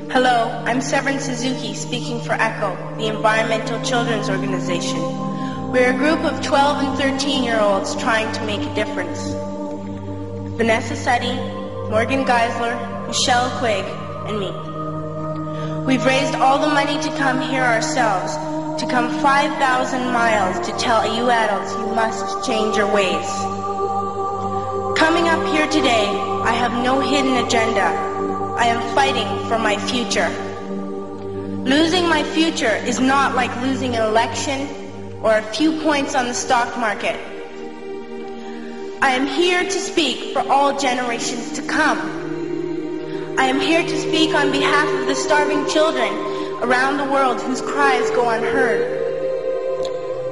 Hello, I'm Severin Suzuki speaking for ECHO, the Environmental Children's Organization. We're a group of 12 and 13-year-olds trying to make a difference. Vanessa Suddy, Morgan Geisler, Michelle Quigg, and me. We've raised all the money to come here ourselves, to come 5,000 miles to tell you adults you must change your ways. Coming up here today, I have no hidden agenda. I am fighting for my future. Losing my future is not like losing an election or a few points on the stock market. I am here to speak for all generations to come. I am here to speak on behalf of the starving children around the world whose cries go unheard.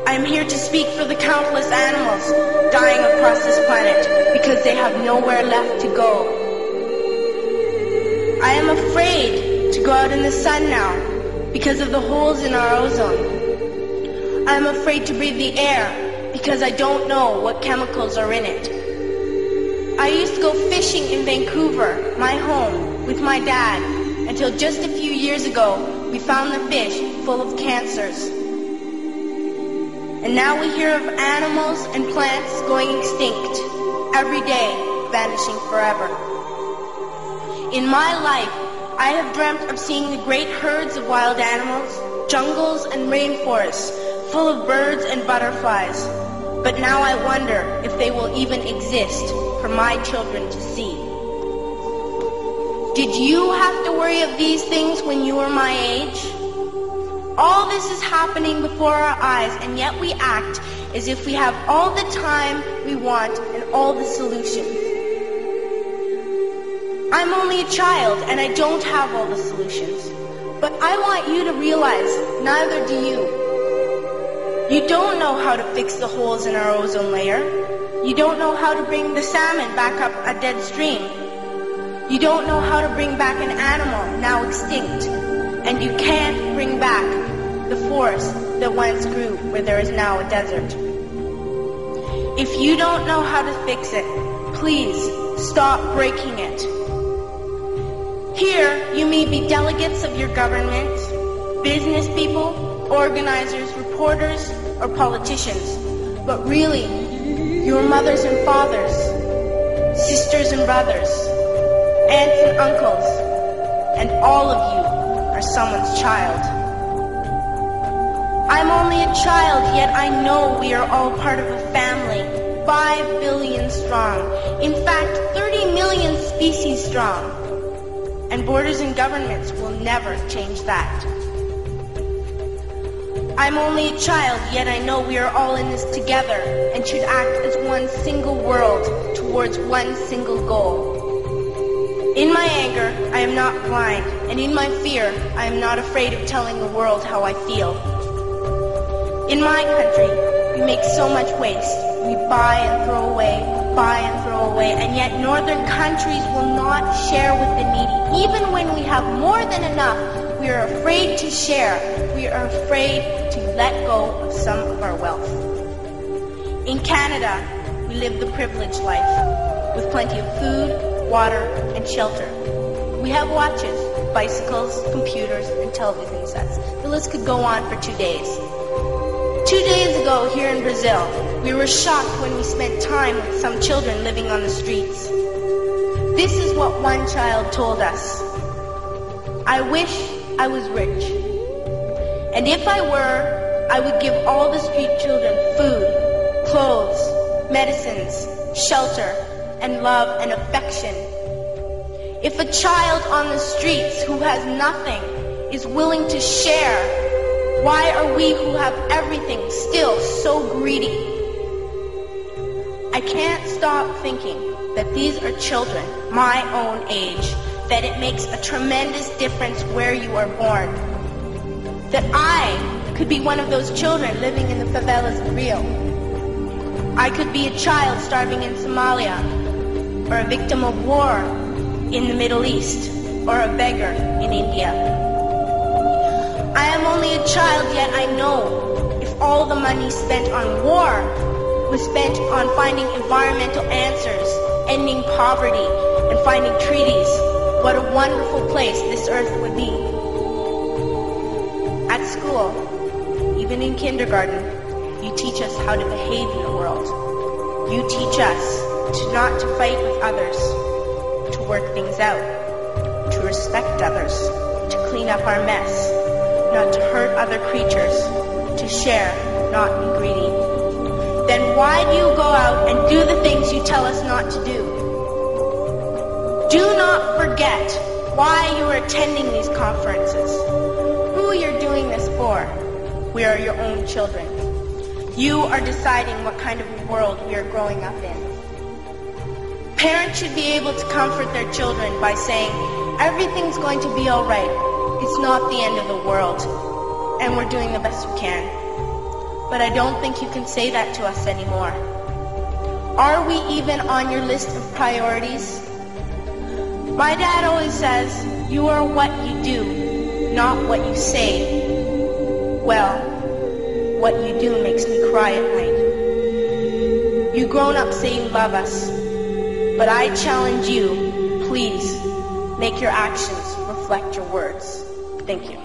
I am here to speak for the countless animals dying across this planet because they have nowhere left to go. I am afraid to go out in the sun now because of the holes in our ozone. I am afraid to breathe the air because I don't know what chemicals are in it. I used to go fishing in Vancouver, my home, with my dad, until just a few years ago we found the fish full of cancers. And now we hear of animals and plants going extinct, every day vanishing forever. In my life, I have dreamt of seeing the great herds of wild animals, jungles and rainforests full of birds and butterflies. But now I wonder if they will even exist for my children to see. Did you have to worry of these things when you were my age? All this is happening before our eyes, and yet we act as if we have all the time we want and all the solutions. I'm only a child and I don't have all the solutions. But I want you to realize neither do you. You don't know how to fix the holes in our ozone layer. You don't know how to bring the salmon back up a dead stream. You don't know how to bring back an animal now extinct. And you can't bring back the forest that once grew where there is now a desert. If you don't know how to fix it, please stop breaking it. Here, you may be delegates of your government, business people, organizers, reporters, or politicians, but really, your mothers and fathers, sisters and brothers, aunts and uncles, and all of you are someone's child. I'm only a child, yet I know we are all part of a family, 5 billion strong, in fact, 30 million species strong. And borders and governments will never change that. I'm only a child, yet I know we are all in this together and should act as one single world towards one single goal. In my anger, I am not blind, and in my fear, I am not afraid of telling the world how I feel. In my country, we make so much waste. We buy and throw away, and yet northern countries will not share with the needy. Even when we have more than enough, we are afraid to share. We are afraid to let go of some of our wealth. In Canada, we live the privileged life, with plenty of food, water, and shelter. We have watches, bicycles, computers, and television sets. The list could go on for 2 days. 2 days ago, here in Brazil, we were shocked when we spent time with some children living on the streets. This is what one child told us. I wish I was rich. And if I were, I would give all the street children food, clothes, medicines, shelter, and love and affection. If a child on the streets who has nothing is willing to share, why are we who have everything still so greedy? I can't stop thinking that these are children my own age, that it makes a tremendous difference where you are born. That I could be one of those children living in the favelas of Rio. I could be a child starving in Somalia, or a victim of war in the Middle East, or a beggar in India. I am only a child, yet I know if all the money spent on war was spent on finding environmental answers, ending poverty, and finding treaties what a wonderful place this earth would be. At school, even in kindergarten, you teach us how to behave in the world. You teach us not to fight with others, to work things out, to respect others, to clean up our mess, not to hurt other creatures, to share, not be greedy. Then why do you go out and do the things you tell us not to do? Do not forget why you are attending these conferences, who you're doing this for. We are your own children. You are deciding what kind of world we are growing up in. Parents should be able to comfort their children by saying, everything's going to be all right. It's not the end of the world, and we're doing the best we can. But I don't think you can say that to us anymore. Are we even on your list of priorities? My dad always says, you are what you do, not what you say. Well, what you do makes me cry at night. You grown-ups say you love us, but I challenge you, please, make your actions reflect your words. Thank you.